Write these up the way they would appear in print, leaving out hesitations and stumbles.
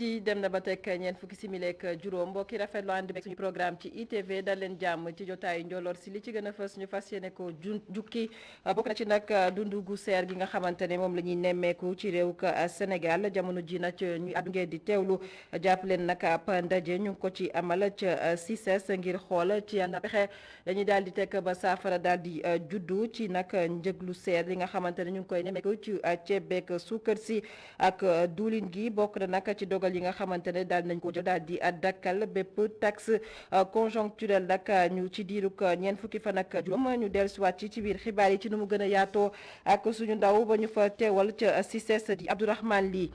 midi dem na ba teg ñeent fukki simili ak juróom mbokki rafetlu ànd beeg suñu programme ci ITV dal leen jàmm ci jotaayu njolloor si li ci gën a fës ñu fas yéene ko jukki bokk na ci nag dundu gu seer gi nga xamante ne moom la ñuy nemmeeku ci réew Sénégal jamono ji nag ñu àddu ngeen di teewlu jàpp leen nag ab ndaje ñu ngi ko ci amal ca CICES ngir xool ci ànd pexe dañuy daal di teg ba saafara daal di juddu ci nag njëglu seer li nga xamante ne ñu ngi koy nemmeeku ci ceeb beeg suukar si ak duulin gi bokk na nag ci dogal yi nga xamante ne daal nañ ko jël daal di dakkal bépp taxe conjoncturelle nag ñu ci diirug ñeent fukki fan ak juróom ñu dellusiwaat ci biir xibaar yi ci nu mu gën a yaatoo ak suñu ndaw ba ñu fa teewal ca CICES di Abdourahmane Ly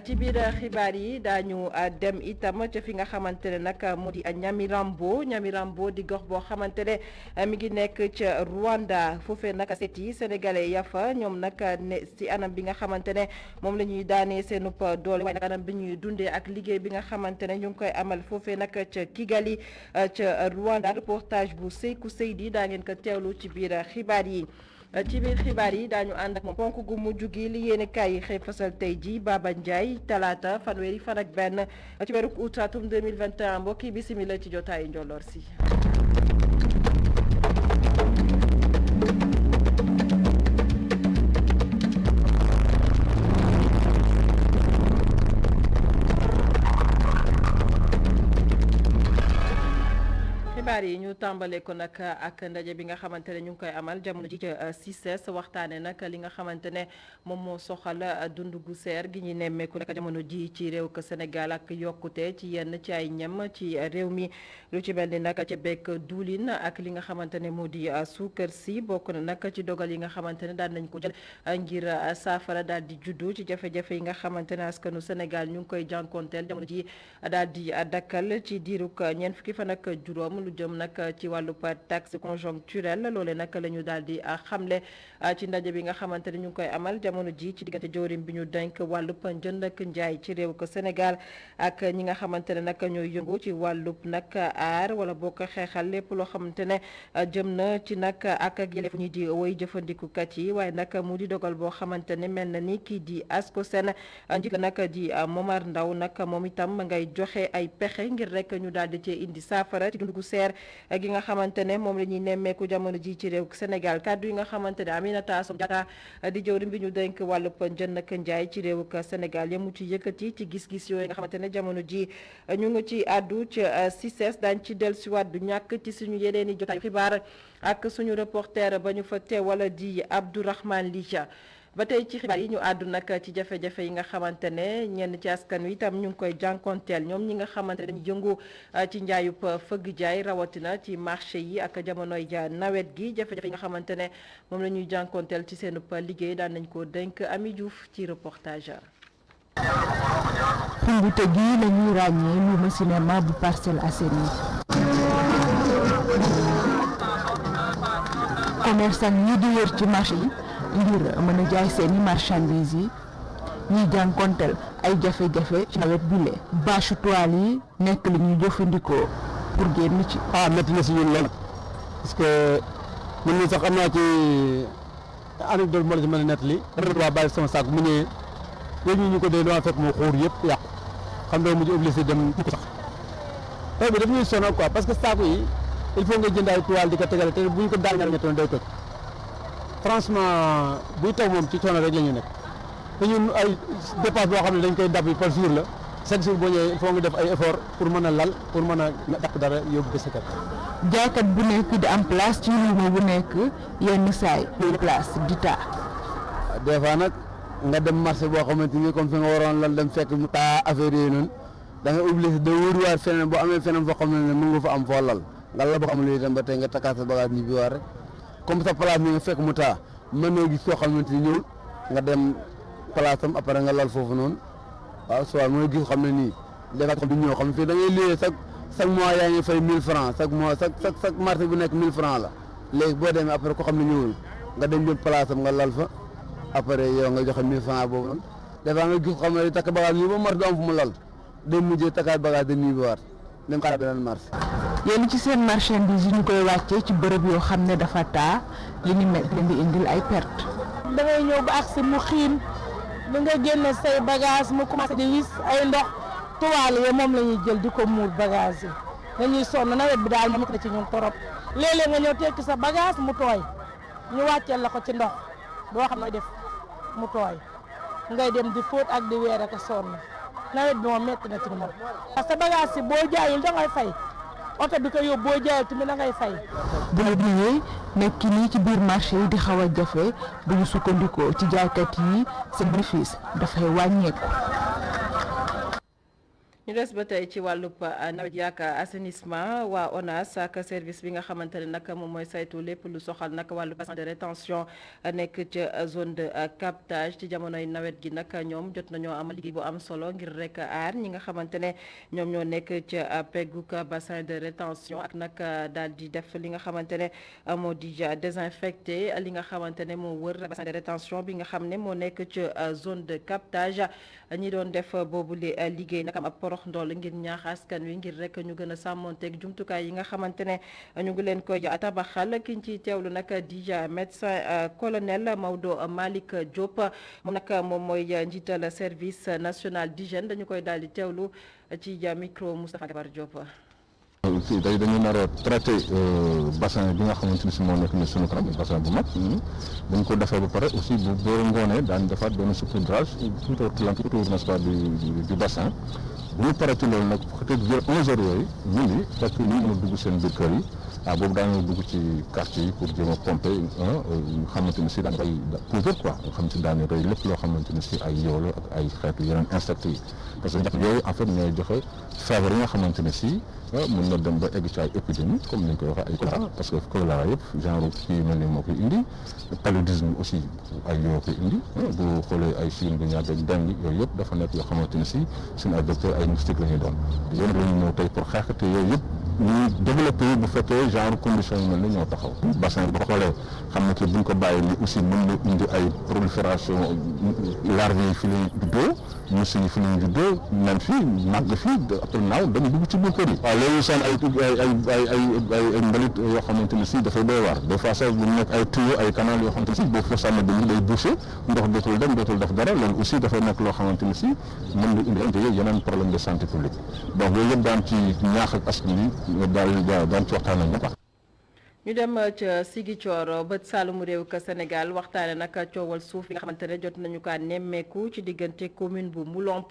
ci biir xibaar yi daañu dem itam ca fi nga xamante ne nag moo di Nyamirambo di gox boo xamante ne mi ngi nekk ca Rwanda foofee nag seet yi sénégalais ya fa ñoom nag ne ci anam bi nga xamante ne moom la ñuy daanee seenub doole waaye nag anam bi ñuy dundee ak liggéey bi nga xamante ne ñu ngi koy amal foofee nag ca Kigali ca Rwanda reportage bu Seykou Seydi daa ngeen ko teewlu ci biir xibaar yi. ci biir xibaar yi daañu ànd ak moom ponk gu mujj gi li yéene kaay yi xëy fasal tey ji Baba Ndiaye talaata fanweeri fan ak benn ci weeru août atum 2021 mbokki bisimila ci jotaayu njolloor si. xibaar yi ñu tàmbale ko nag ak ndaje bi nga xamante ne ñu ngi koy amal jamono ji ca CICES waxtaane nag li nga xamante ne moom moo soxal dund gu seer gi ñuy nemmeeku nag jamono ji ci réew ko Sénégal ak yokkute ci yenn ci ay ñam ci réew mi lu ci mel ni nag ca bekk duulin ak li nga xamante ne moo di suukar si bokk na nag ci dogal yi nga xamante ne daan nañ ko jël ngir saafara daal di juddu ci jafe-jafe yi nga xamante ne askanu Sénégal ñu ngi koy jànkonteel jamono ji daal di dakkal ci diirug ñeent fukki fan ak juróom lu jëm nag ci wàllu taxe conjoncturelle loole nag la ñu daal di xamle ci ndaje bi nga xamante ne ñu ngi koy amal jamono ji ci diggante jawriñ bi ñu denk wàllub njënd ak njaay ci réew ko Sénégal ak ñi nga xamante ne nag ñooy yëngu ci wàllub nag aar wala boo ko xeexal lépp loo xamante ne jëm na ci nag ak yelleef ñi di woy jëfandikukat yi waaye nag mu di dogal boo xamante ne mel na ni kii di ASCOSEN njiit nag di Momar Ndaw nag moom itam ngay joxe ay pexe ngir rek ñu daal di cee indi saafara ci dundu seer gi nga xamante ne moom la ñuy nemmeeku jamono ji ci réew Sénégal kàddu yi nga xamante ne Aminata Assome Diatta di jëwriñ bi ñu dénk wàllub njënd ak njaay ci réew Sénégal yamu ci yëkkati ci gis-gis yooyu nga xamante ne jamono ji ñu ngi ci àddu ci CICES daañ ci dellusiwaat du ñàkk ci suñu yeneen i jotaay xibaar ak suñu reporter ba ñu fa teewal di Abdourahmane Ly ba tey ci xibaar yi ñu àddu nag ci jafe-jafe yi nga xamante ne ñenn ci askan wi itam ñu ngi koy jànkonteel ñoom ñi nga xamante ne dañu yëngu ci njaayub fëgg jaay rawatina ci marché yi ak jamonoy nawet gi jafe-jafe yi nga xamante ne moom la ñuy jànkonteel ci seen liggéey daan nañ ko dénk Ami Diouf ci reportage. xumbute gi la ñuy ràññee lu ma cinéma bu Parcelles Assainies. commerçant ñi di wër ci marché yi ngir mën a jaay seeni marchandises yi ñuy jànkonteel ay jafe-jafe ci nawet bile bâche toile yi nekk li ñuy jëfandikoo pour génn ci. métti na si ñun lool parce que man mii sax am naa ci anecdote moo la ci mën a nettali. rafet waa bàyyi sama saak mu ñëwee yooyu ñu ko dee dama fekk mu xuur yëpp yàqu xam nga mujj obligé dem ko sax taw bi daf ñuy sonal quoi parce que saako yi il faut nga jënd ay toile di ko tegale te bu ñu ko daal ñetti day toj. franchement buy taw moom ci coono rek la ñu nekk te ñun ay dépense boo xam ne dañ koy dab par jour la chaque jour boo ñëwee il faut nga def ay effort pour mën a lal pour mën a takk dara yóbbu ko sa kër. jaaykat bu nekk di am place ci luuma bu nekk yenn saay place di taa. des fois nag nga dem marché boo xamante ni comme fi nga waroon lal dem fekk mu taa affaire yooyu noonu da nga obligé de wóoruwaat feneen boo amee feneen foo xam ne mën nga fa am foo lal nga la boo xam ne itam ba tey nga takkaat sa bagage ñibbi waat rek. comme sa place ni nga fekk mu taa mën noo gis koo xamante ni ñëwul nga dem place am après nga lal foofu noonu waaw soit mooy gis xam ne nii des fois du ñëw xam ne fii da ngay liyee chaque mois yaa ngi fay 1000 francs chaque mois chaque marché bu nekk 1000 francs la léegi boo demee après ko xam ne ñëwul nga dem jël place am nga lal fa après yow nga joxe 1000 francs boobu noonu des fois nga gis xam ne takk bagage ñu ba marché du am fu mu lal day mujjee takkaat bagage dañuy bi waat dem xaar beneen marché. yéen ci seen marchandise yi ñu koy wàccee ci bërëb yoo xam ne dafa taa li ni mel leen di indil ay perte. da ngay ñëw ba agsi mu xiin ba nga génne say bagage mu commencé di wis ay ndox toile yi moom la ñuy jël di ko muur bagage yi dañuy sonn nawet bi daal mu ci ñun torop léeg-léeg nga ñëw tekki sa bagage mu tooy ñu wàcceel la ko ci ndox doo xam ne def mu tooy ngay dem di fóot ak di weer ak a sonn nawet bi moom metti na ci moom parce que bagage si boo jaayul da ngay fay oto bi ko yóbbu boo jaayul tamit da ngay fay. bu la ñëwee nekk nii ci biir marché yi di xaw a jafe bu ñu sukkandikoo ci jaaykat yi seen bénéfice dafay wàññeeku. ñu des ba tey ci wàllub nawet yaak assainissement waa ONAS ak service bi nga xamante ne nag moom mooy saytu lépp lu soxal nag wàllu bassin de rétention nekk ca zone de captage ci jamonoy nawet gi nag ñoom jot nañoo amal liggéey bu am solo ngir rek aar ñi nga xamante ne ñoom ñoo nekk ca pegguk bassin de rétention ak nag daal di def li nga xamante ne moo di désinfecté li nga xamante ne moo wër bassin de rétention bi nga xam ne moo nekk ca zone de captage ñi doon def boobule liggéey nag am ab porox ndool ngir ñaax askan wi ngir rek ñu gën a sàmmonteeg jumtukaay yi nga xamante ne ñu ngi leen koy tabaxal kiñ ciy teewlu nag di médecin colonel Maodo Malick Diop moom nag moom mooy njiital service national d'hygiène dañu koy daal di teewlu ci micro Moustapha Gabar Diop. fii dañu nar a traité bassin bi nga xamante ni si moo nekk ni sunu kanam bassin bu mag dañ ko defee ba pare aussi bu boo ngoonee daan defaat benn saupoudrage tout autour n'est-ce pas du bassin bu ñu paree ci loolu nag peut-être vers 11 heures yooyu ñu ngi fekk ñu mën a dugg seen biir kër yi boobu daañu dugg ci quartier yi pour jéem a pomper nga xamante ni si daan koy couvrir quoi nga xamante ni daañu rey lépp loo xamante ni si ay yow la ak ay xeetu yeneen insectes yi parce que njëkk yooyu en fait ñooy joxe feebar yi nga xamante ne si mën na dem ba egg ci ay épidémie comme ni ñu koy waxee ay choléra parce que choléra yëpp genre kii mel ni moo koy indi paludisme aussi ay yoo koy indi bu xoolee ay chikungunya ak dengue yooyu yëpp dafa nekk yoo xamante ne si suñu ay docteur ay moustique la ñuy doon yéen la ñu ñëw tey pour xeex te yooyu yëpp ñu développé bu fekkee genre condition yi mel ni ñoo taxaw bassin bi boo xoolee xam na que buñ ko bàyyi ni aussi mën na indi ay prolifération larve yi fi lañ juddoo musu yi fi lañ juddoo même fii màgg fii après naaw dañu dugg ci biir kër yi waaw loolu seen ay mbalit yoo xamante ne si dafay doy waar des fois sax bu nekk ay tuyau ay canal yoo xamante ne si boo fa sànni dañu day bouché ndox dootul dem dootul def dara loolu aussi dafay nekk loo xamante ne si mën na indi yeneen problème de santé publique donc yooyu yëpp daan ci ñaax ak askan wi daan ci waxtaan ak ñëpp. ñu dem ca Ziguinchor bët Saalumu réew ka Sénégal waxtaane nag coowal suuf bi nga xamante ne jot nañu kaa nemmeeku ci diggante commune bu Moulomp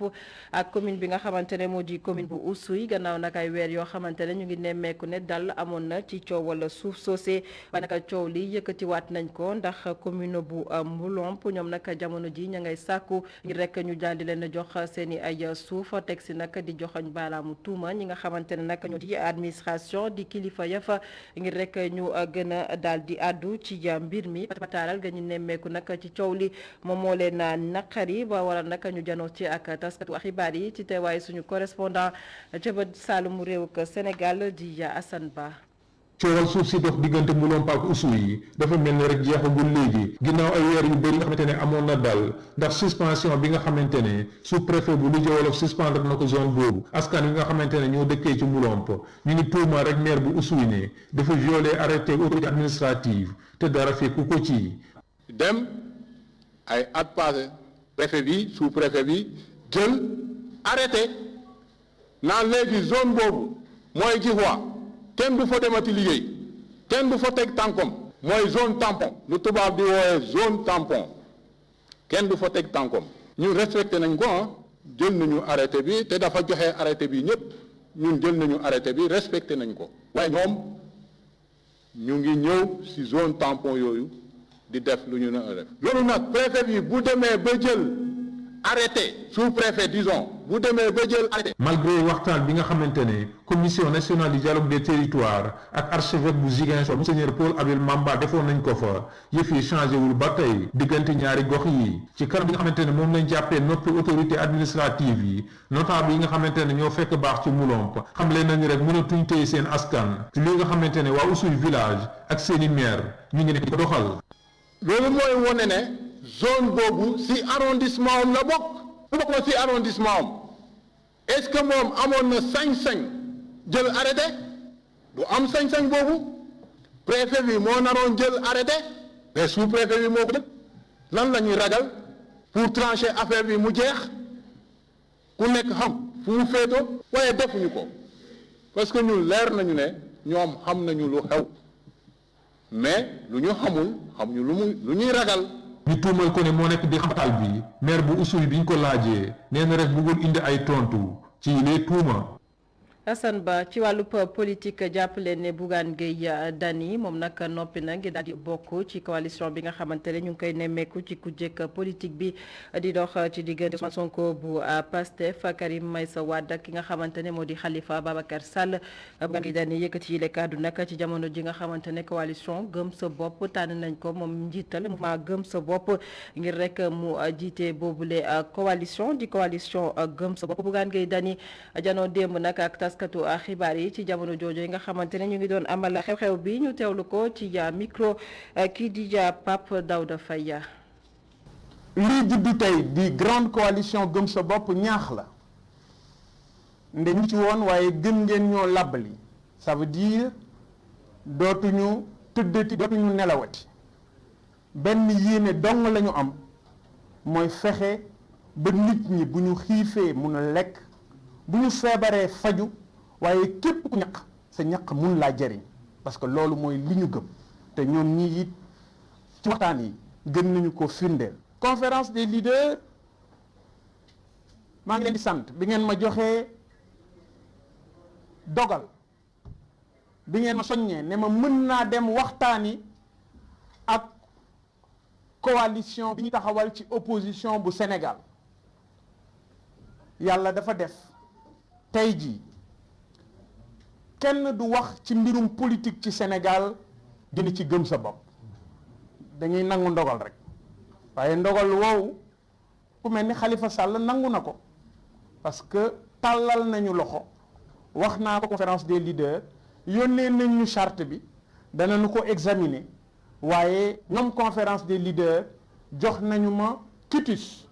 ak commune bi nga xamante ne moo di commune bu Oussouye gannaaw nag ay weer yoo xamante ne ñu ngi nemmeeku ne dal amoon na ci coowal suuf soosé ba nag coow li yëkkatiwaat nañ ko ndax commune bu Moulomp ñoom nag jamono ji ña ngay sàkku ngir rek ñu daal di leen jox seen i ay suuf teg si nag di joxoñ baaraamu tuuma ñi nga xamante ne nag ñoo di administration di kilifa ya fa ngir rek ñu gën a daal di àddu ci mbir mi pataaral ga ñu nemmeeku nag ci coow li moom moo leen naqari ba waral nag ñu janoo ci ak taskatu xibaar yi ci teewaay suñu correspondant ca bët Saalumu réew ak Sénégal di Assane Ba. coowal suuf si dox diggante Moulomp ak Oussouye yi dafa mel ni rek jeexagul léegi ginnaaw ay weer yu bëri nga xamante ne amoon na dal ndax suspension bi nga xamante ne sous-préfet bu Louga Wolof suspendre na ko zone boobu askan wi nga xamante ne ñoo dëkkee ci Moulomp ñu ngi tuuma rek maire bu Oussouye ne dafa violé arrêté autorité administrative te dara fekku ko ci. dem ay at passé préfet bi sous-préfet bi jël arrêté naan léegi zone boobu mooy Guifois. kenn du fa demati liggéey kenn du fa teg tànkom mooy zone tampon lu tubaab di wooyee zone tampon kenn du fa teg tànkom ñu respecté nañ ko jël nañu arrêté bi te dafa joxe arrêté bi ñëpp ñun jël nañu arrêté bi respecté nañ ko waaye ñoom ñu ngi ñëw ci zone tampon yooyu di def lu ñu ne def loolu nag préfet bi bu demee ba jël arrêté sous-préfet disons bu demee ba jël arrêté. malgré waxtaan bi nga xamante ne commission nationale du dialogue des territoires ak archevêque bu Ziguinchor monseigneur Paul Abel Mamba defoon nañ ko fa yëf yi changé wul ba tey diggante ñaari gox yi ci kanam bi nga xamante ne moom lañ jàppee noppi autorité administrative yi notable yi nga xamante ne ñoo fekk baax ci Moulomp xam leen nañu rek mënatuñ téye seen askan ci li nga xamante ne waa Oussouye village ak seeni maire ñu ngi ne di ko doxal. loolu mooy wone ne zone boobu ci arrondissement am la bokk bu bokk ci arrondissement am est-ce que moom amoon na sañ-sañ jël arrêté du am sañ-sañ boobu préfet bi moo naroon jël arrêté mais sous-préfet bi moo ko jël lan la ñuy ragal pour trancher affaire bi mu jeex ku nekk xam fu mu féetoo waaye defuñu ko parce que ñun leer nañu ne ñoom xam nañu lu xew mais lu ñu xamul xamuñu lu ñuy ragal. ñu tuumal ko ne moo nekk di xatal bi maire bu Oussouye bi ñu ko laajee nee na rek bëggul indi ay tontu ci les tuuma. Assane Ba ci wàllub politique jàppale ne Bougane Gueye Dany moom nag noppi na ngir daal di bokk ci coalition bi nga xamante ne ñu ngi koy nemmeeku ci kujjeg politique bi di dox ci diggante Ousmane Sonko bu Pastef Karim Meïssa Wade ak ki nga xamante ne moo di Khalifa Babacar Sall. Bougane Gueye Dany yëkkati yi le kàddu nag ci jamono ji nga xamante ne coalition gëm sa bopp tànn nañ ko moom njiital mouvement gëm sa bopp ngir rek mu jiite boobule coalition di coalition gëm sa bopp. Bougane Gueye Dany janoo démb nag ak taskatu xibaar yi ci jamono jooju yi nga xamante ne ñu ngi doon amal xew-xew bi ñu teewlu ko ci micro kii di Pape Daouda Faye. lii juddu tey di grande coalition gëm sa bopp ñaax la nde ñu ci woon waaye gën ngeen ñoo làbbali ça veut dire dootuñu tëddati dootuñu nelawati benn yéene dong la ñu am mooy fexe ba nit ñi bu ñu xiifee mun a lekk bu ñu feebaree faju waaye képp ku ñaq sa ñaq mun laa jëriñ parce que loolu mooy li ñu gëm te ñoom ñii it ci waxtaan yi gën nañu ko firndeel. conférence des leaders maa ngi leen di sant bi ngeen ma joxee dogal bi ngeen ma soññee ne ma mën naa dem waxtaani ak coalition bi ñu taxawal ci opposition bu Sénégal yàlla dafa def tey jii kenn du wax ci mbirum politique ci Sénégal dina ci gëm sa bopp dañuy nangu ndogal rek waaye ndogal woowu ku mel ni Khalifa Sall nangu na ko parce que tàllal nañu loxo wax naa ko conférence des leaders yónnee nañ ñu charte bi danañu ko examiner waaye ñoom conférence des leaders jox nañu ma quitus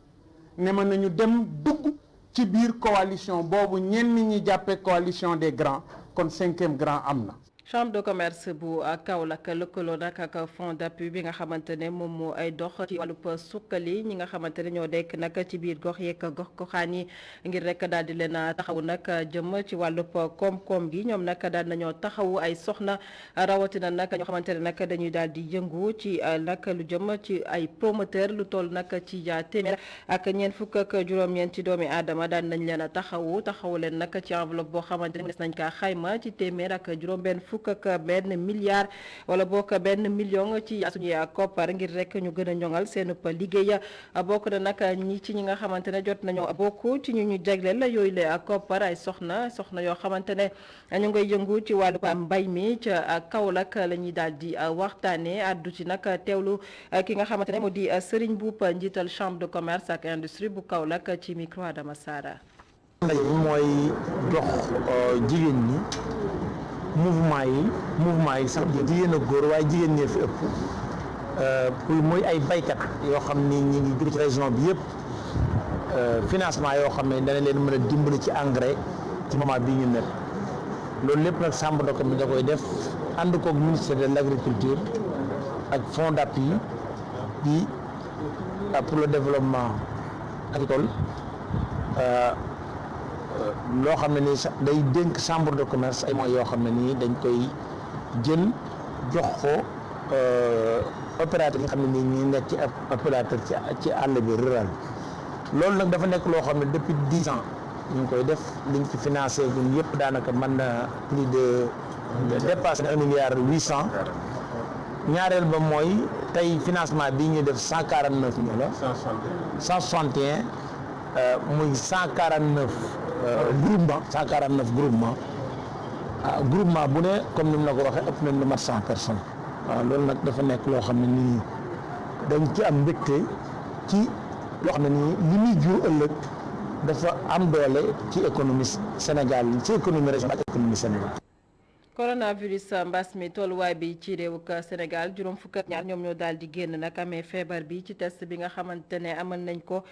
ne ma nañu dem dugg ci biir coalition boobu ñenn ñi jàppee coalition des grands kon 5e grand am na. chambre de commerce bu Kaolack lëkkaloo nag ak fonds d'appui bi nga xamante ne moom moo ay dox ci wàllub sukkali ñi nga xamante ne ñoo dekk nag ci biir gox yeeg gox goxaan yi ngir rek daal di leen taxawu nag jëm ci wàllub koom-koom gi ñoom nag daal nañoo taxawu ay soxna rawatina nag ñoo xamante ne nag dañuy daal di yëngu ci nag lu jëm ci ay promoteur lu toll nag ci téeméer ak ñeent fukk ak juróom-ñeent ci doomi aadama daal nañ leen a taxawu leen nag ci enveloppe boo xamante ne des nañ kaa xayma ci téeméer ak juróom-benn fukk ak benn milliard wala bokk benn million ci suñuy koppar ngir rek ñu gën a ñoŋal seen liggéey bokk na nag ñi nga xamante ne jot nañoo bokk ci ñu jagleel yooyu la koppar ay soxna yoo xamante ne ñu ngay yëngu ci wàllu mbay mi ca Kaolack la ñuy daal di waxtaanee addu ci nag teewlu ki nga xamante ne moo di Serigne Mboup njiital chambre de commerce ak industrie bu Kaolack ci micro Adama Sara. mooy dox jigéen ñi. mouvement yi sax jigéen ak góor waaye jigéen ñee fi ëpp pour mooy ay baykat yoo xam ni ñi ngi jóge ci région bi yëpp financement yoo xam ne dana leen mën a dimbali ci engrais ci moment bii ñu nekk loolu lépp nag chambre de commerce da koy def ànd koog ministère de l'agriculture ak fonds d'appui bi pour le développement agricole loo xam ne nii sax day dénk chambre de commerce ay moyens yoo xam ne nii dañ koy jël jox ko opérateur yi nga xam ne nii ñi nekk ci opérateur ci àll bi rural bi loolu nag dafa nekk loo xam ne depuis 10 ans ñu ngi koy def liñ ci financé gun yëpp daanaka mën na plus de dépassé na 1,8 milliard. ñaareel ba mooy tey financement bii ñu def 149 millions la 161 muy 149 groupement groupement bu ne comme ni mu la ko waxee ëpp nañ lu mat 100 personnes waaw loolu nag dafa nekk loo xam ne nii dañ ci am mbégte ci loo xam ne nii li muy jur ëllëg dafa am doole ci économie Sénégal ci économie régionale ak économie Sénégal. coronavirus mbas mi tolluwaay bi ci réewuk Sénégal juróom fukk ak ñaar ñoom ñoo daal di génn nag amee feebar bi ci test bi nga xamante ne amal nañ ko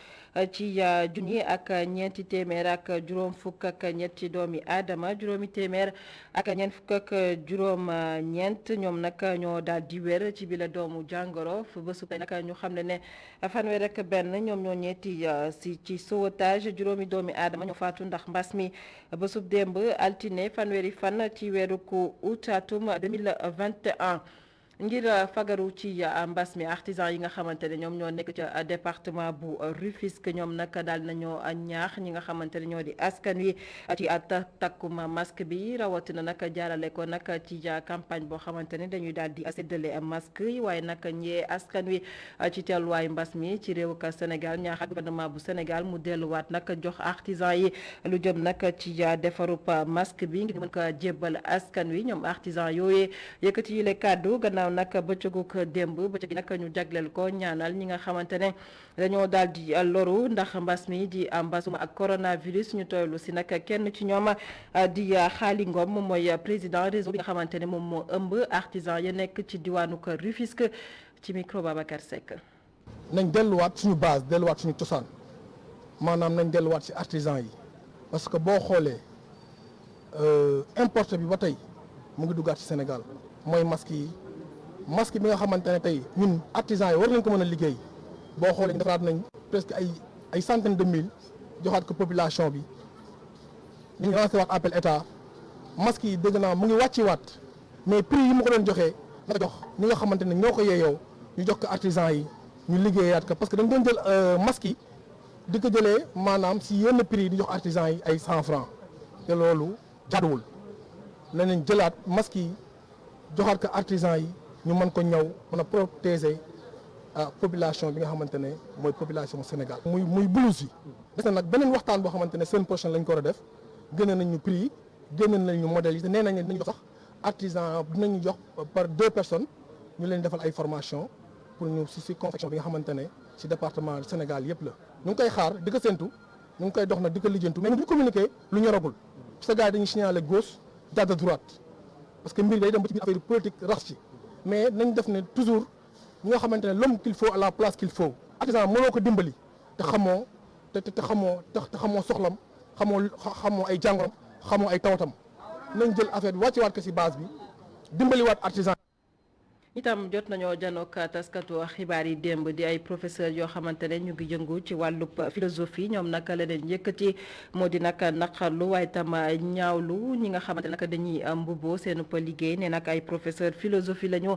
ci junni ak ñeenti téeméer ak juróom fukk ak ñetti doomi aadama juróomi téeméer ak ñeent fukk ak juróom ñeent ñoom nag ñoo daal di wér ci bi la doomu jàngoro fu bésu tey nag ñu xam ne fanweer ak benn ñoom ñoo ñetti si ci sauvetage juróomi doomi aadama ñoo faatu ndax mbas mi bésub démb altine fanweeri fan ci weeru ko août atum 2021 ngir fagaru ci mbas mi artisan yi nga xamante ne ñoom ñoo nekk ca département bu Rufisque ñoom nag daal nañoo ñaax ñi nga xamante ne ñoo di askan wi ci takkum masque bi rawatina nag jaarale ko nag ci campagne boo xamante ne dañuy daal di séddale masque yi waaye nag ñee askan wi ci teeluwaayu mbas mi ci réewu Sénégal ñaax ak gouvernement bu Sénégal mu delluwaat nag jox artisan yi lu jëm nag ci defarub masque bi ngir mën ko jébbal askan wi ñoom artisan yooyu yëkkati yi le kàddu gannaaw nag bëccëguk démb bëccëg nag ñu jagleel ko ñaanal ñi nga xamante ne dañoo daal di loru ndax mbas mi di mbasuma ak coronavirus ñu toylu si nag kenn ci ñoom di Xaali Ngom moom mooy président réseau bi nga xamante ne moom moo ëmb artisan ya nekk ci diwaanu ko Rufisque ci micro Babacar Seck. nañ delluwaat suñu base delluwaat suñu cosaan maanaam nañ delluwaat si artisan yi parce que boo xoolee importé bi ba tey mu ngi duggaat ci Sénégal mooy masque bi nga xamante ne tey ñun artisans yi war nañ ko mën a liggéey boo xoolee defaraat nañ presque ay centaine de mille joxaat ko population bi ñu ngi lancé waat appel état masque yi dégg naa mu ngi wàcci waat mais prix yi mu ko doon joxee na jox ñi nga xamante ne ñoo ko yeeyoo ñu jox ko artisans yi ñu liggéeyaat ko parce que dañ doon jël masque yi di ko jëlee maanaam si yenn prix di jox artisans yi ay 100 francs te loolu jaaduwul nañ jëlaat masque yi joxaat ko artisans yi ñu mën ko ñëw mën a protéger population bi nga xamante ne mooy population Sénégal. muy blouse yi. des na nag beneen waxtaan boo xamante ne semaine prochaine lañ ko war a def génne nañ ñu prix yi génne nañ ñu modèles yi te nee nañ ne dinañ jox sax artisan dinañu jox par 2 personnes ñu leen defal ay formation pour ñu si confection bi nga xamante ne si département Sénégal yëpp la. ñu ngi koy xaar di ko séntu ñu ngi koy dox nag di ko lijjantu mais ñu communiqué lu ñoragul parce que gars yi dañuy signaler gauche jàdd droite parce que mbir day dem ba ci biir affaire politique rax ci. mais nañ def ne toujours ñi nga xamante ne l'homme qu'il faut à la place qu'il faut artisan mënoo ko dimbali te xamoo te xamoo soxlam xamoo ay jàngoram xamoo ay tawatam nañ jël affaire bi wàccewaat ko ci base bi dimbaliwaat artisan itam jot nañoo janook taskatu xibaar yi démb di ay professeur yoo xamante ne ñu ngi yëngu ci wàllub philosophie ñoom nag la leen yëkkati moo di nag naqarlu waaye itam ñaawlu ñi nga xamante ne nag dañuy mbubboo seen liggéey ne nag ay professeur philosophie la ñu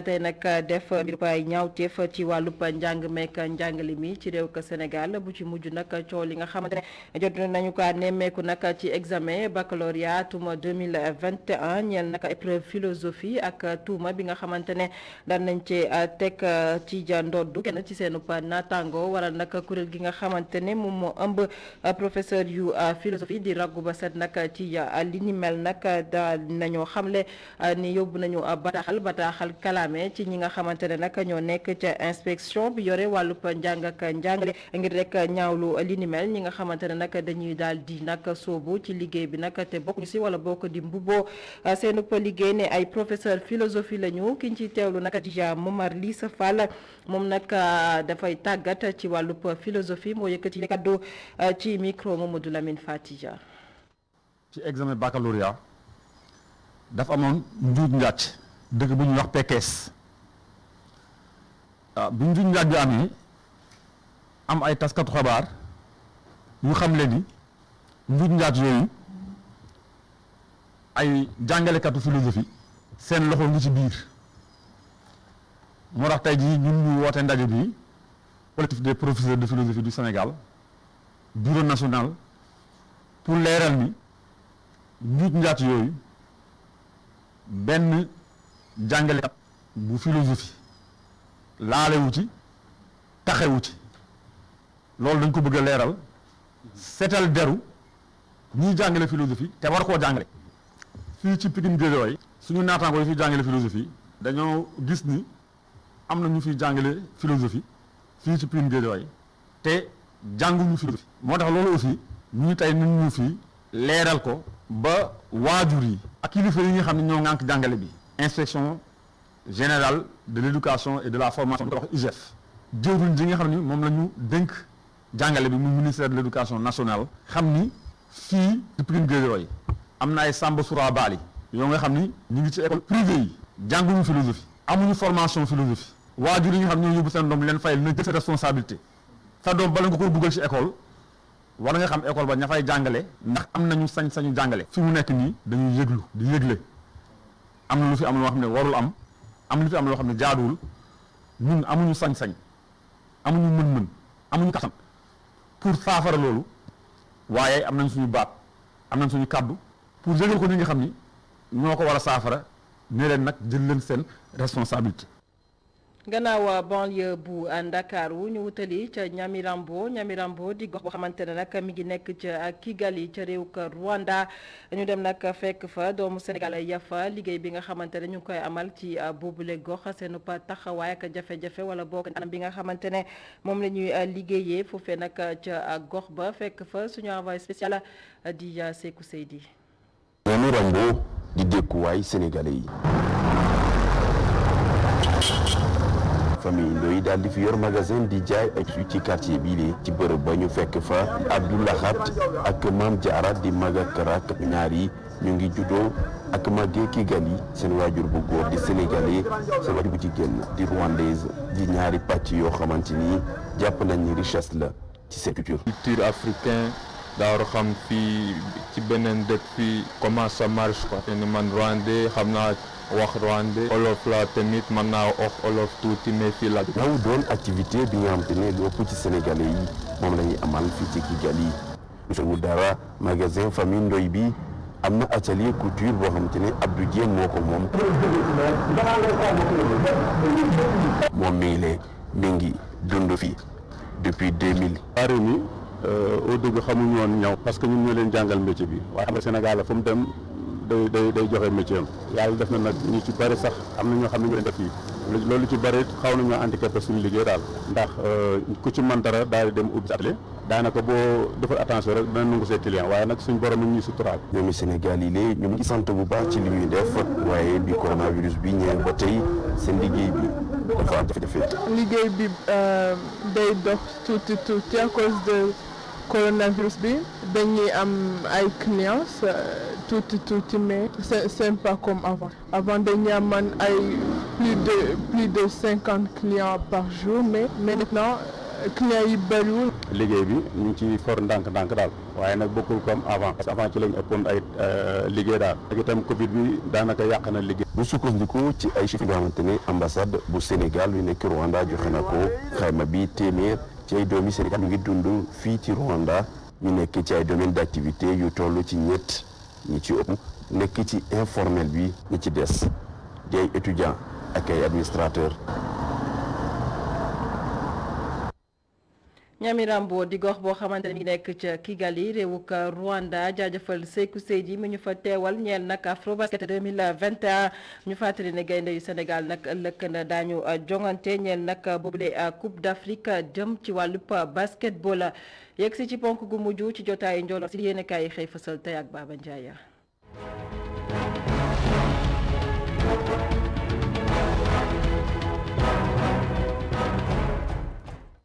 tey nag def mbir ay ñaawteef ci wàllub njàng meek njàngale mi ci réew ko Sénégal bu ci mujj nag coow li nga xamante ne jot nañu ko nemmeeku nag ci examen baccalauréat atum 2021 ñeel nag épreuve philosophie ak tuuma bi nga xamante ne daan nañ ci teg ci ndoddu kenn ci seenu naataango waral nag kuréel gi nga xamante ne moom moo ëmb professeur yu philosophie di raggu ba set nag ci li ni mel nag daal nañoo xamle ni yóbbu nañu bataaxal kalaame ci ñi nga xamante ne nag ñoo nekk ca inspection bi yore wàllub njàng ak njàngale ngir rek ñaawlu li ni mel ñi nga xamante ne nag dañuy daal di nag soobu ci liggéey bi nag te bokkuñu si wala bokk di mbubboo seenu liggéey ne ay professeur philosophie lañu kiñ ci teewlu nag di Momar Lissa Fall moom nag dafay tàggat ci wàllub philosophie moo yëkkati kaddu ci micro Mamadou Lamine Fatija. ci examen baccalauréat dafa amoon njuuj njaaj dëkk bu ñuy wax Pekes bi njuuj njaaj bi amee am ay taskatu xabaar yu xam le ni njuuj njaaj yooyu ay jàngalekatu philosophie seen loxo ngi ci biir moo tax tey jii ñun ñu woote ndaje bi collectif des professeurs de philosophie du Sénégal bureau national pour leeral ni njuuj njaaj yooyu benn jàngalekat bu philosophie laalewu ci taxewu ci loolu dañ ko bëgg a leeral seetal deru ñiy jàngale philosophie te war koo jàngale fii ci Pikine Guédiawaye suñu naataango yi fi jàngale philosophie dañoo gis ni am na ñu fi jàngale philosophie fii ci Pikine Guédiawaye te jànguñu philosophie moo tax loolu aussi ñu tey nañ ñu fi leeral ko ba waajur yi ak kilifa yi nga xam ne ñoo ŋànk jàngale bi inspection générale de l'éducation et de la formation di ko wax IGF jëwriñ ji nga xam ni moom la ñu dénk jàngale bi muy ministère de l'éducation nationale xam ni fii ci Pikine Guédiawaye am na ay Samba Soura Bali yoo nga xam ni ñu ngi ci école privée yi jànguñu philosophie amuñu formation philosophie waajur yi nga xam ñoo yóbbu seen doom leen fayal na jël sa responsabilité sa doom bala nga ko dugal ci école war nga xam école ba ña fay jàngale ndax am nañu sañ-sañu jàngale fi mu nekk nii dañuy yëglu di yëgle am na lu fi am loo xam ne warul am lu fi am loo xam ne jaaduwul ñun amuñu sañ-sañ amuñu mën-mën amuñu kattan pour saafara loolu waaye am nañ suñu baat am nañ suñu kàddu pour yëgal ko ñi nga xam ni ñoo ko war a saafara ne leen nag jël leen seen responsabilité. gannaaw banlieue bu Ndakaaru ñu wutali ca Nyamirambo di gox boo xamante ne nag mi ngi nekk ca Kigali ca réew ka Rwanda ñu dem nag fekk fa doomu Sénégal ya fa liggéey bi nga xamante ne ñu ngi koy amal ci boobule gox seen taxawaay ak jafe-jafe wala boog anam bi nga xamante ne moom la ñuy liggéeyee foofee nag ca gox ba fekk fa suñu envoyé spécial di Sekou Seydi. Nyamirambo di dëkkuwaay sénégalais yi. famille Ndoye daal di fi yor magasin di jaay ak ci quartier bii de ci bërëb ba ñu fekk fa Abdoulahat ak Mame Diarra di mag ak rak ñaar yi ñu ngi juddoo ak màggee Kigali seen waajur bu góor di sénégalais seen waajur bu jigéen di rwandaise di ñaari pàcc yoo xamante ni jàpp nañ ni richesse la ci seen culture africain daa war a xam fii ci beneen dëkk fii comment ça marche quoi te ni man rwandais xam naa wax rwandais olof la tamit mën naa wax olof tuuti mais fii la. naw doon activité bi nga xamante ne lu ëpp ci sénégalais yi moom la ñuy amal fii ci Kigali mu dara magasin famille Ndoye bi am na atelier couture boo xamante ne Abdou Dieng moo ko moom. moom mi ngi dund fii depuis 2000. réew mi au début xamuñu woon ñaw parce que ñun ñoo leen jàngal métier bi waaye xam nga Sénégal la fu mu dem day joxe métier am yàlla def na nag ñu ci bëri sax am na ñoo xam ne ñu leen def fii loolu ci bëri xaw nañoo handicapé suñu liggéey daal ndax ku ci mën dara daal di dem ubbi atelier daanaka boo defal attention rek dina nangu see client waaye nag suñu borom ñuy suturaal. ñoomi Sénégal yi léegi ñu ngi sant bu baax ci li ñuy def waaye bi coronavirus bi ñëwee ba tey seen liggéey bi dafa am jafe-jafe. liggéey bi day dox tuuti à cause de coronavirus bi dañuy am ay clients tuuti mais c'est pas comme avant dañuy amoon ay plus de 50 clients par jour mais maintenant clients yi bëriwul. liggéey bi ñu ngi ci for ndànk daal waaye nag bokkul comme avant parce que avant ci lañ ëppoon ay liggéey daal ak itam Covid bi daanaka yàq na liggéey. bu sukkandiku ci ay chiffres yoo xamante ne ambassade bu Sénégal yu nekk Rwanda joxe na ko xayma bi téeméer ci ay doomi Sénégal ñu ngi dund fii ci Rwanda ñu nekk ci ay domaines d'activité yu toll ci ñett ñi ci ëpp nekk ci informel bi ñi ci des di ay étudiants ak ay administrateurs. Nyamirambo di gox boo xamante ne mi ngi nekk ca Kigali réewuk Rwanda jaajëfal Sekou Seydi mi ñu fa teewal ñeel nag Afrobasket 2021 ñu fàttali ne gaynde yu Sénégal nag ëllëg na daañu jongante ñeel nag boobule Coupe d'Afrique jëm ci wàllub basketball yegg si ci ponk gu mujj ci jotaayu njooloo si yéenekaay yi xëy fësal tey ak Baba Ndiaye.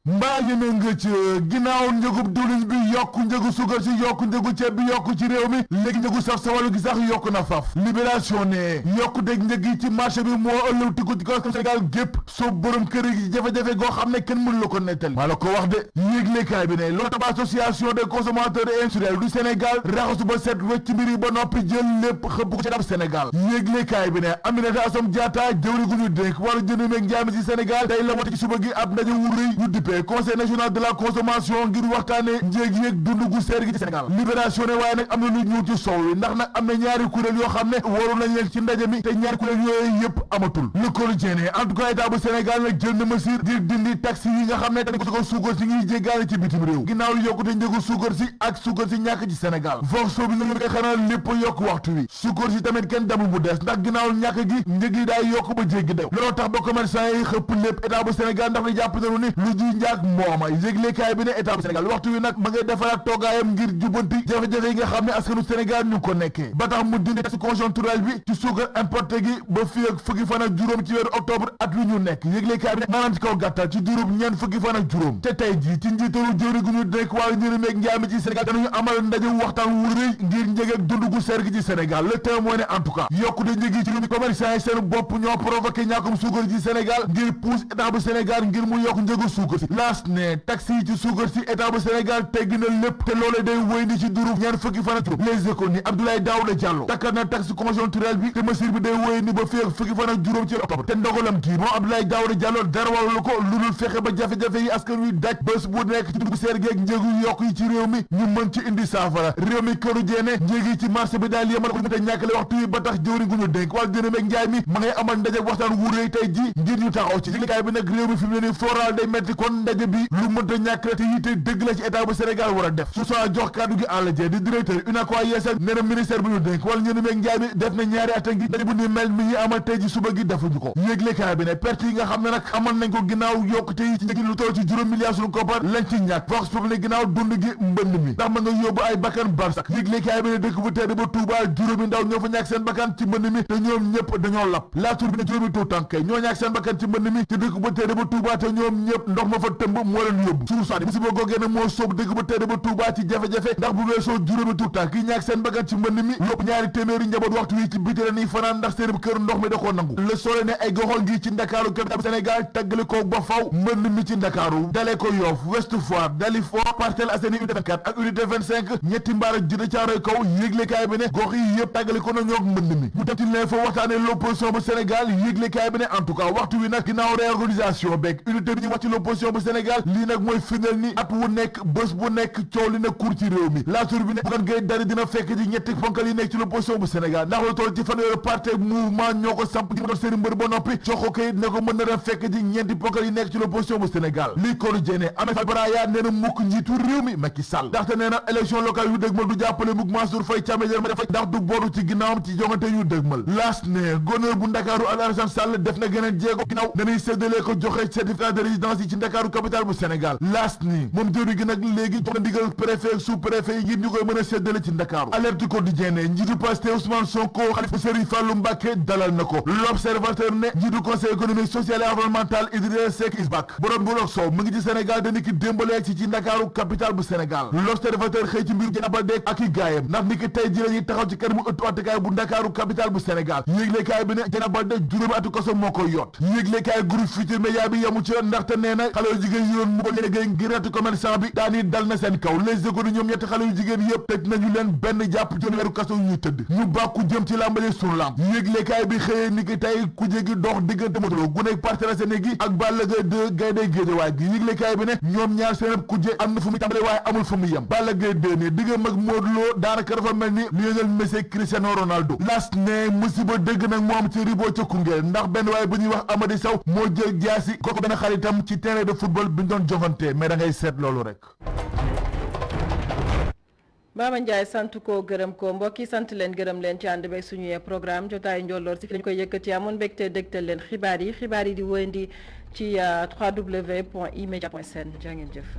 mbaa yéen nga ci ginnaaw njëgub diwlin bi yokku njëgu suukar si yokku njëgu ceeb bi yokku ci réew mi léegi njëgu saf sawalu gi sax yokku na faf libération ne yokku dég njëg yi ci marché bi moo ëllëw tiku ci kaw Sénégal gépp soo borom kër yi jafe-jafe goo xam ne kenn mënu la ko nettali maa la ko wax de yéeglekaay bi ne loolu tax association des consommateurs et industriels du Sénégal raxasu ba set wecc mbir yi ba noppi jël lépp xëpp ko ci dab Sénégal yéeglekaay bi ne Aminata Assome Diatta jëwri gu ñu dénk wàllu jënd meeg njaay mi ci Sénégal tey la woote ci suba gi ab ndaje wu rëy ñu dippee conseil national de la consommation ngir waxtaane njéeg yéeg dund gu seer gi ci Sénégal libération ne waaye nag am na lu ñëw ci soow wi ndax nag am na ñaari kuréel yoo xam ne waru nañ leen ci ndaje mi te ñaari kuréel yooyu yëpp amatul Le Quotidien en tout cas état bu Sénégal nag jël na mesure ngir dindi taxe yi nga xam ne dañ ko suukar si ngi jéggaane ci bitim réew ginnaaw yokkute njëgu suukar si ak suukar si ñàkk ci Sénégal forso bi nga koy xanaa lépp yokk waxtu wi suukar si tamit kenn damul bu des ndax ginnaaw ñàkk gi njëg yi daay yokk ba jéggi dew looloo tax ba commerçant yi xëpp lépp état bu Sénégal ndax li jàpp nañu ni lu ji njaag mooma yëglekaay bi ne état bu Sénégal waxtu wi nag ma ngay defaraat toogaayam ngir jubbanti jafe-jafe yi nga xam ne askanu Sénégal ñu ko nekkee ba tax mu dindi taxe conjoncturelle bi ci suukar importé gi ba fii ak fukki fan ak juróom ci weeru octobre at lu ñu nekk yëglekaay bi ne maanaam ci kaw gàttal ci juróom ñeent fukki fan ak juróom te tey jii ci njiitalu jëwri gu ñu dénk wàllu njëriñ meeg njaay mi ci Sénégal danañu amal ndaje waxtaan wu rëy ngir njëg ak dund gu seer gi ci Sénégal le témoin ne en tout cas yokkute njëg yi ci lu commerçant yi seen bopp ñoo provoqué ñàkkum suukar ci Sénégal ngir pousse état bu Sénégal ngir mu yokk njëgu suukar si laas ne taxe yi ci suukar si état bu Sénégal teggi na lépp te loolee day wéy ni ci durub ñaar fukki fan ak juróom les écoles ni Abdoulaye Daouda Diallo takkat na taxe conjoncturelle bi te mesure bi day wéy ni ba fii ak fukki fan ak juróom ci octobre te ndogalam kii moom Abdoulaye Daouda Diallo dara waralu ko lu dul fexe ba jafe-jafe yi askan wi daj bés bu nekk ci dugg seer geeg njëgu yokk yi ci réew mi ñu mën ci indi saafara réew mi këru jeene njëg yi ci marché bi daal yemal ko te ñàkkale waxtu yi ba tax jëwriñ gu ñu dénk wàllu jënd meeg njaay mi ma ngay amal ndaje waxtaan wu rëy tey ji ngir ñu taxaw ci liggéey bi nag réew mi fi mu ne nii foral day metti kon ndaje bi lu mënta ñàkk la te yitte dëgg la ci état bu Sénégal war a def su soo jox kàddu gi àll jee di directeur UNACOIS Yeesal nee na ministère bu ñu dénk wala njënd meeg njaay mi def na ñaari at ngi ndaje bu ni mel mi ñuy amal tey ji suba gi defuñu ko yéeglekaay bi ne perte yi nga xam ne nag amal nañ ko ginnaaw yokkute yi ci njëg lu toll ci juróom milliards suñu koppar lañ ci ñàkk vox populi ginnaaw dund gi mbënd mi ndax ma nga yóbbu ay bakkan barsak yéeglekaay bi ne dëkk bu tedd ba Touba juróomi ndaw ñoo fa ñàkk seen bakkan ci mbënd mi te ñoom ñëpp dañoo lapp laa tur bi ne juróomi tuutànk ñoo ñàkk seen bakkan ci mbënd mi te dëkk bu tedd ba Touba te ñoom ñëpp ndox ma fa tëmb moo leen yóbbu suñu soidi musiba googee nag moo sóob dëkk bu tedd ba Touba ci jafe-jafe ndax bu weesoo juróomi tuutànk yi ñàkk seen bakkan ci mbënd mi lépp ñaari téeméeri njaboot waxtu wi ci biti la ni fanaan ndax seen kër ndox mi da koo nangu le soleil ne ay goxol ngi ci Ndakaaru capital bu Sénégal tàggale ko ba faw mbënd mi ci Ndakaaru dalee ko Yoff Ouest Foire Dalifort Parcelles Assainies unité 24 ak unité 25 ñetti mbaar ak jënd caaroy kaw yéeglekaay bi ne gox yi yëpp tàggale ko na ñoog mbënd mi mu dem ci leen fa waxtaane l'opposition bu Sénégal yéeglekaay bi ne en tout cas waxtu wi nag ginnaaw réorganisation beeg unité bi ñu wax ci l'opposition bu Sénégal lii nag mooy firndeel ni at wu nekk bés bu nekk coow li na kur ci réew mi la tur bi ne Bougane Gueye Dany dina fekk ji ñetti ponkal yi nekk ci l'opposition bu Sénégal ndax lu toll ci fanweeri parti mouvement ñoo ko samp ci seen mbër ba noppi jox ko kayit ne ko mën na dem fekk ji ñeenti ponkal yi nekk ci l'opposition bu Sénégal lii ko jene Ahmed Braya nee na mukk njiitu réew mi Macky Sall ndaxte nee na élection locale yu dëgmal du jàppale mukk Mansour Faye càmmejar ma def ndax du boodu ci ginnaawam ci jongante yu dëgmal laas ne gouverneur bu Ndakaaru Alassane Sall def na geneen jéego ginnaaw dañuy séddalee ko joxe certificat de résidence yi ci Ndakaaru capitale bu Sénégal laas ni moom jëwri gi nag léegi jox na ndigal préfet sous préfet yi ngir ñu koy mën a séddale ci Ndakaaru alerte quotidien ne njiitu Pastef Ousmane Sonko xalifa Serigne Fallou Mbacké dalal na ko l'observateur ne njiitu conseil économique social et environnemental Idrissa Seck is back borom bu lok soow mu ngi ci Sénégal dañu ki démbalee ci Ndakaaru capitale bu Sénégal l'observateur xëy ci mbiru Diène Baldé ak i gaayam ndax ni ki tey ji la ñuy taxaw ci kanamu ëttu attekaay bu Ndakaaru capitale bu Sénégal yéeglekaay bi ne Diène Baldé juróomi atu kaso moo koy yott yéeglekaay groupe Futurs Médias bi yamu ci ndaxte nee na xale yu jigéen yi doon mu ko liggéey ngir retu commerçant bi daani dal na seen kaw les écoles ñoom ñetti xale yu jigéen yëpp tëj nañu leen benn jàpp ci weeru kaso yu ñuy tëdd ñu bàkku jëm ci làmbale sunu lamb yéeglekaay bi xëyee ni ki tey ku jégi dox diggante motolo gu nekk Parcelles Assainies gi ak Balla Gaye 2 Gaynde Guédiawaye gi yéeglekaay bi ne ñoom ñaar seen kujje am na fu mu tàmbale waaye amul fu mu yem Balla Gaye 2 ne diggam ak Modou Lo daanaka dafa mel ni Lionel Messi Cristiano Ronaldo las ne musiba dëgg nag moo am ci Ribo ca Koungheul ndax benn waaye bu ñuy wax Amady Sow moo jël jaasi ko benn xaritam ci terrain de football bi ñu doon jofante mais da ngay seet loolu rek Baba Ndiaye sant ko gërëm ko mbokk yi sant leen gërëm leen ci ànd beeg suñu programme jotaayu njolloor si fi lañ koy yëkkati amoon mbégte dégtal leen xibaar yi di wëndi ci www.imedia.sn jaa ngeen jëf